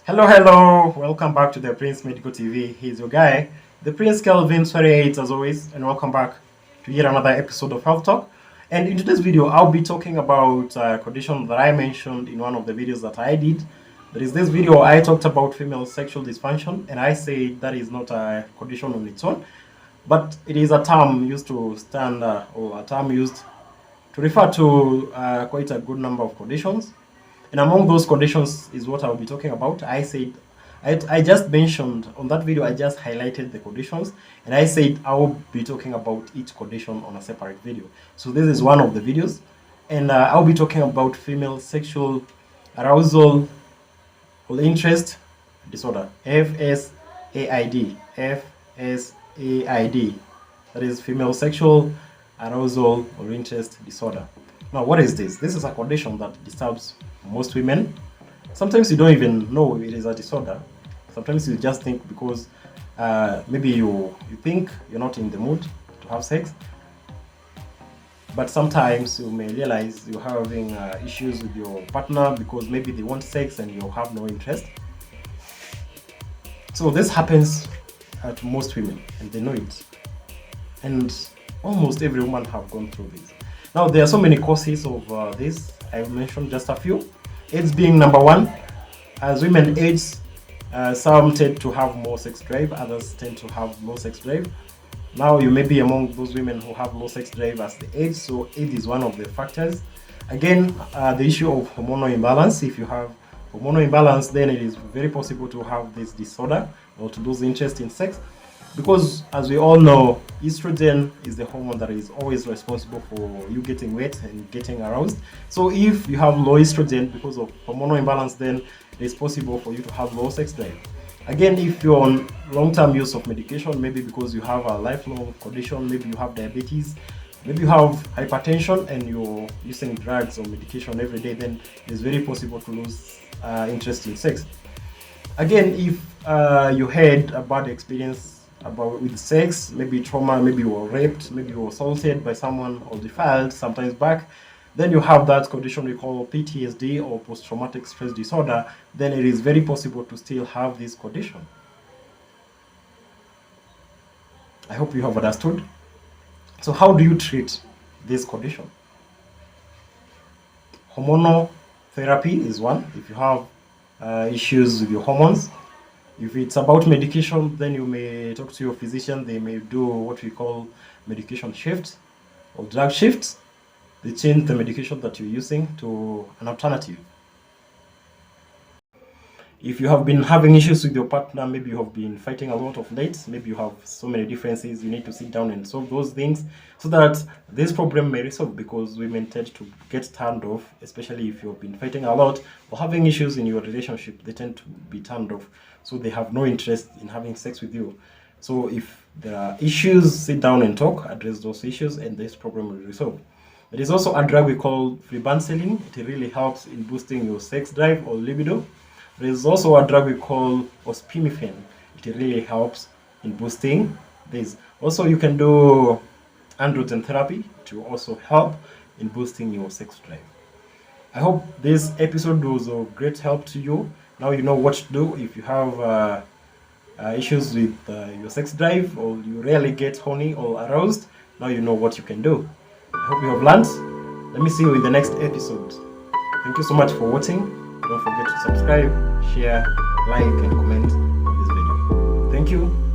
Hello, welcome back to the Prince Medical TV. He's your guy, the Prince Kelvin 28 as always, and welcome back to yet another episode of Health Talk. And in today's video, I'll be talking about a condition that I mentioned in one of the videos that I did. That is this video, I talked about female sexual dysfunction, and I say that is not a condition on its own, but it is a term used to stand, or a term used to refer to quite a good number of conditions. And among those conditions is what I'll be talking about. I just mentioned on that video, I just highlighted the conditions, and I said I will be talking about each condition on a separate video. So this is one of the videos, and I'll be talking about female sexual arousal or interest disorder, FSAID. FSAID. That is female sexual arousal or interest disorder. Now, what is this? This is a condition that disturbs most women. Sometimes you don't even know it is a disorder. Sometimes you just think because maybe you think you're not in the mood to have sex, but sometimes you may realize you're having issues with your partner because maybe they want sex and you have no interest. So this happens to most women, and they know it, and almost every woman have gone through this. Now, there are so many causes of this. I mentioned just a few. AIDS being number one. As women age, some tend to have more sex drive, others tend to have low sex drive. Now, you may be among those women who have low sex drive as they age, so age is one of the factors. Again, the issue of hormonal imbalance. If you have hormonal imbalance, then it is very possible to have this disorder or to lose interest in sex. Because as we all know, estrogen is the hormone that is always responsible for you getting wet and getting aroused. So if you have low estrogen because of hormonal imbalance, then it is possible for you to have low sex drive. Again, if you're on long-term use of medication, maybe because you have a lifelong condition, maybe you have diabetes, maybe you have hypertension and you're using drugs or medication every day, then it is very possible to lose interest in sex. Again, if you had a bad experience with sex, maybe trauma, maybe you were raped, maybe you were assaulted by someone or defiled sometimes back, then you have that condition we call PTSD or post-traumatic stress disorder, then it is very possible to still have this condition. I hope you have understood. So how do you treat this condition? Hormonal therapy is one. If you have issues with your hormones, if it's about medication, then you may talk to your physician. They may do what we call medication shifts or drug shifts. They change the medication that you're using to an alternative. If you have been having issues with your partner, maybe you have been fighting a lot of late, maybe you have so many differences, you need to sit down and solve those things so that this problem may resolve, because women tend to get turned off, especially if you've been fighting a lot or having issues in your relationship. They tend to be turned off, so they have no interest in having sex with you. So if there are issues, sit down and talk, address those issues, and this problem will resolve. There is also a drug we call freebanseline. It really helps in boosting your sex drive or libido. There is also a drug we call ospemifene. It really helps in boosting this. Also, you can do androgen therapy to also help in boosting your sex drive. I hope this episode was of great help to you. Now you know what to do if you have issues with your sex drive, or you rarely get horny or aroused. Now you know what you can do. I hope you have learned. Let me see you in the next episode. Thank you so much for watching. Don't forget to subscribe, share, like, and comment on this video. Thank you.